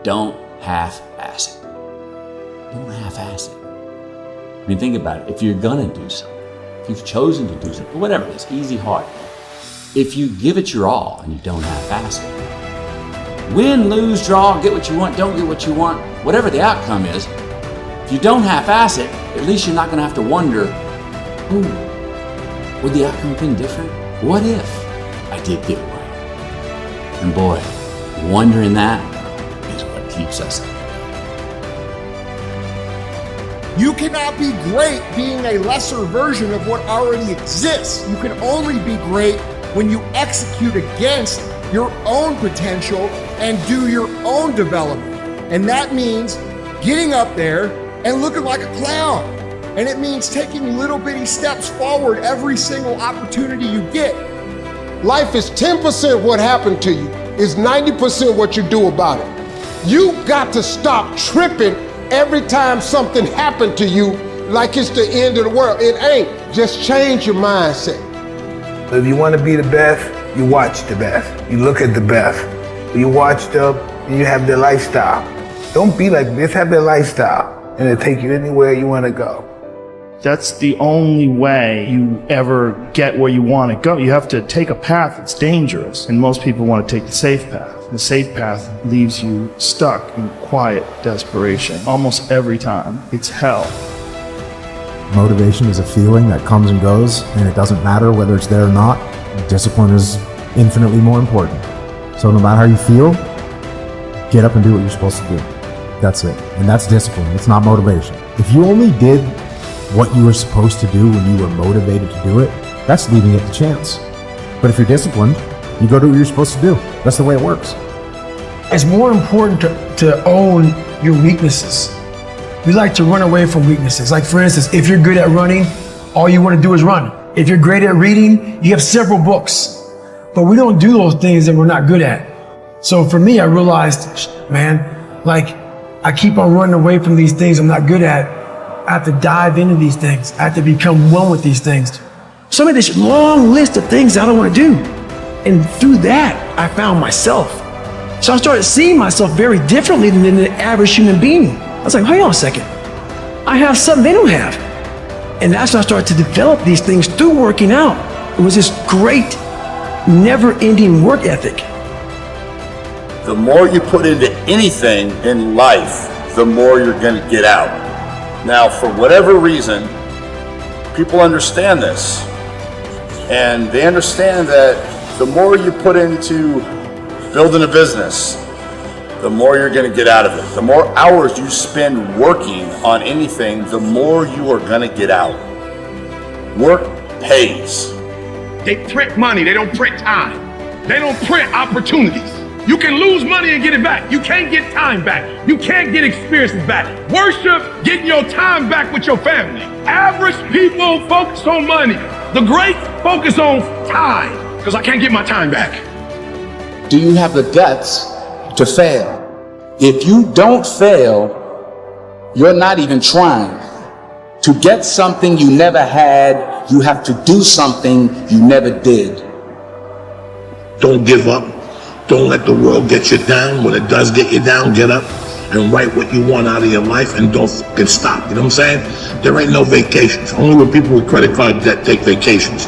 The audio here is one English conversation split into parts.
don't half-ass it. Don't half-ass it. I mean, think about it. If you're gonna do something, if you've chosen to do something, whatever it is, easy, hard, if you give it your all and you don't half-ass it, win, lose, draw, get what you want, don't get what you want, whatever the outcome is, if you don't half-ass it, at least you're not gonna have to wonder, would the outcome have been different? What if I did get it right? And boy, wondering that is what keeps us up. You cannot be great being a lesser version of what already exists. You can only be great when you execute against your own potential and do your own development. And that means getting up there and looking like a clown. And it means taking little bitty steps forward every single opportunity you get. Life is 10% what happened to you, is 90% what you do about it. You got to stop tripping every time something happened to you like it's the end of the world. It ain't. Just change your mindset. If you want to be the best, you watch the best. You look at the best. You watch them, and you have their lifestyle. Don't be like this, have their lifestyle, and it'll take you anywhere you want to go. That's the only way you ever get where you want to go. You have to take a path that's dangerous, and most people want to take the safe path. The safe path leaves you stuck in quiet desperation almost every time. It's hell. Motivation is a feeling that comes and goes, and it doesn't matter whether it's there or not. Discipline is infinitely more important. So no matter how you feel, get up and do what you're supposed to do. That's it. And that's discipline. It's not motivation. If you only did what you were supposed to do when you were motivated to do it, that's leaving it to chance. But if you're disciplined, you go do what you're supposed to do. That's the way it works. It's more important to own your weaknesses. We like to run away from weaknesses. Like for instance, if you're good at running, all you want to do is run. If you're great at reading, you have several books. But we don't do those things that we're not good at. So for me, I realized, man, like I keep on running away from these things I'm not good at. I have to dive into these things. I have to become one with these things. So I made this long list of things I don't want to do. And through that, I found myself. So I started seeing myself very differently than the average human being. I was like, hold on a second. I have something they don't have. And that's when I started to develop these things through working out. It was this great, never-ending work ethic. The more you put into anything in life, the more you're going to get out. Now, for whatever reason, people understand this. And they understand that the more you put into building a business, the more you're going to get out of it. The more hours you spend working on anything, the more you are going to get out. Work pays. They print money, they don't print time. They don't print opportunities. You can lose money and get it back. You can't get time back. You can't get experiences back. Worship getting your time back with your family. Average people focus on money. The great focus on time, because I can't get my time back. Do you have the guts to fail? If you don't fail, you're not even trying. To get something you never had, you have to do something you never did. Don't give up. Don't let the world get you down. When it does get you down, get up and write what you want out of your life and don't fucking stop. You know what I'm saying? There ain't no vacations. Only when people with credit card debt take vacations.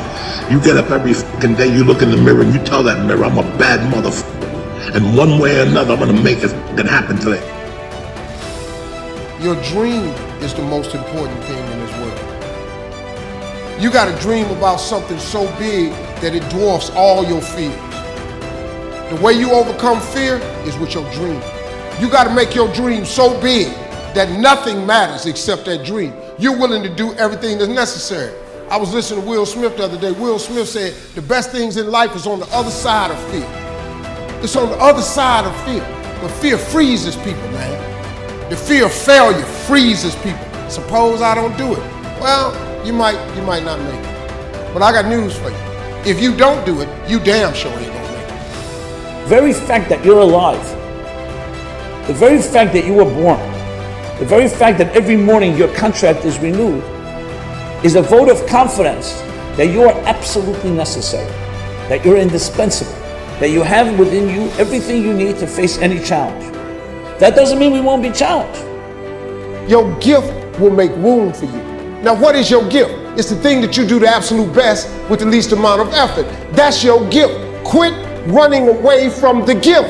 You get up every fucking day, you look in the mirror and you tell that mirror, I'm a bad motherfucker. And one way or another, I'm gonna make it fucking happen today. Your dream is the most important thing in this world. You gotta dream about something so big that it dwarfs all your fears. The way you overcome fear is with your dream. You gotta make your dream so big that nothing matters except that dream. You're willing to do everything that's necessary. I was listening to Will Smith the other day. Will Smith said, the best things in life is on the other side of fear. It's on the other side of fear. But fear freezes people, man. The fear of failure freezes people. Suppose I don't do it. Well, you might not make it. But I got news for you. If you don't do it, you damn sure ain't gonna make it. The very fact that you're alive, the very fact that you were born, the very fact that every morning your contract is renewed is a vote of confidence that you are absolutely necessary, that you're indispensable, that you have within you everything you need to face any challenge. That doesn't mean we won't be challenged. Your gift will make room for you. Now, what is your gift? It's the thing that you do the absolute best with the least amount of effort. That's your gift. Quit running away from the gift.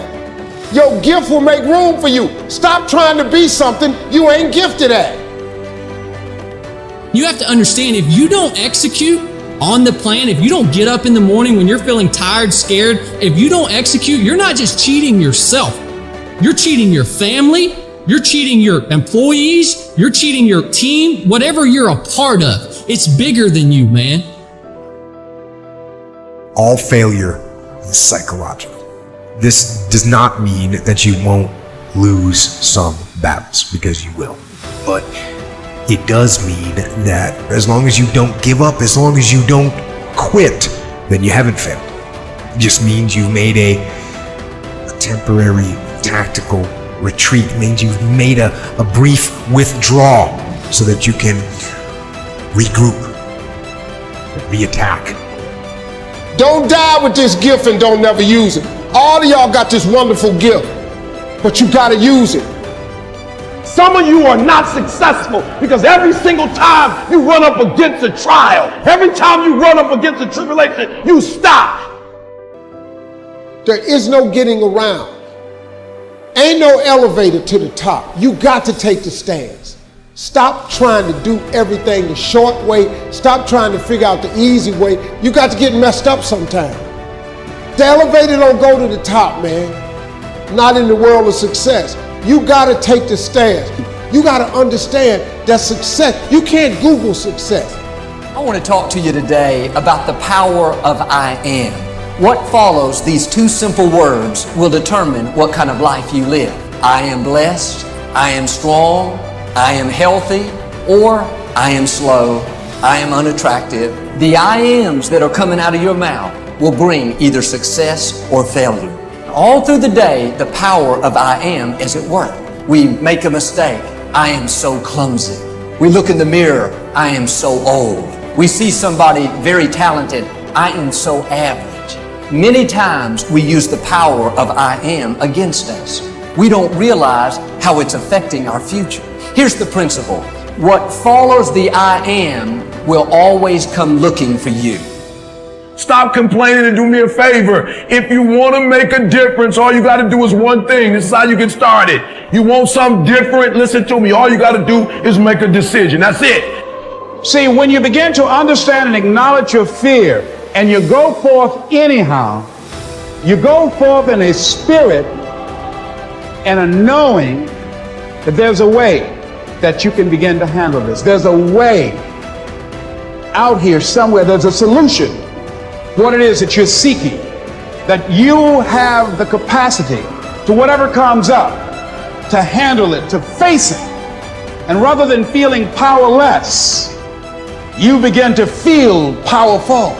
Your gift will make room for you. Stop trying to be something you ain't gifted at. You have to understand, if you don't execute on the plan, if you don't get up in the morning when you're feeling tired, scared, if you don't execute, you're not just cheating yourself. You're cheating your family, you're cheating your employees, you're cheating your team, whatever you're a part of. It's bigger than you, man. All failure is psychological. This does not mean that you won't lose some battles, because you will. But it does mean that as long as you don't give up, as long as you don't quit, then you haven't failed. It just means you've made a temporary tactical retreat. It means you've made a brief withdrawal so that you can regroup, reattack. Don't die with this gift and don't never use it. All of y'all got this wonderful gift, but you gotta use it. Some of you are not successful because every single time you run up against a trial, every time you run up against a tribulation, you stop. There is no getting around. Ain't no elevator to the top. You got to take the stairs. Stop trying to do everything the short way. Stop trying to figure out the easy way. You got to get messed up sometime. The elevator don't go to the top, man. Not in the world of success. You got to take the stairs. You got to understand that success, you can't Google success. I want to talk to you today about the power of I am. What follows these two simple words will determine what kind of life you live. I am blessed, I am strong, I am healthy, or I am slow, I am unattractive. The I ams that are coming out of your mouth will bring either success or failure. All through the day, the power of I am is at work. We make a mistake. I am so clumsy. We look in the mirror. I am so old. We see somebody very talented. I am so average. Many times we use the power of I am against us. We don't realize how it's affecting our future. Here's the principle. What follows the I am will always come looking for you. Stop complaining and do me a favor. If you want to make a difference, all you got to do is one thing. This is how you get started. You want something different? Listen to me. All you got to do is make a decision. That's it. See, when you begin to understand and acknowledge your fear and you go forth anyhow, you go forth in a spirit and a knowing that there's a way that you can begin to handle this. There's a way out here somewhere. There's a solution. What it is that you're seeking, that you have the capacity to whatever comes up, to handle it, to face it. And rather than feeling powerless, you begin to feel powerful.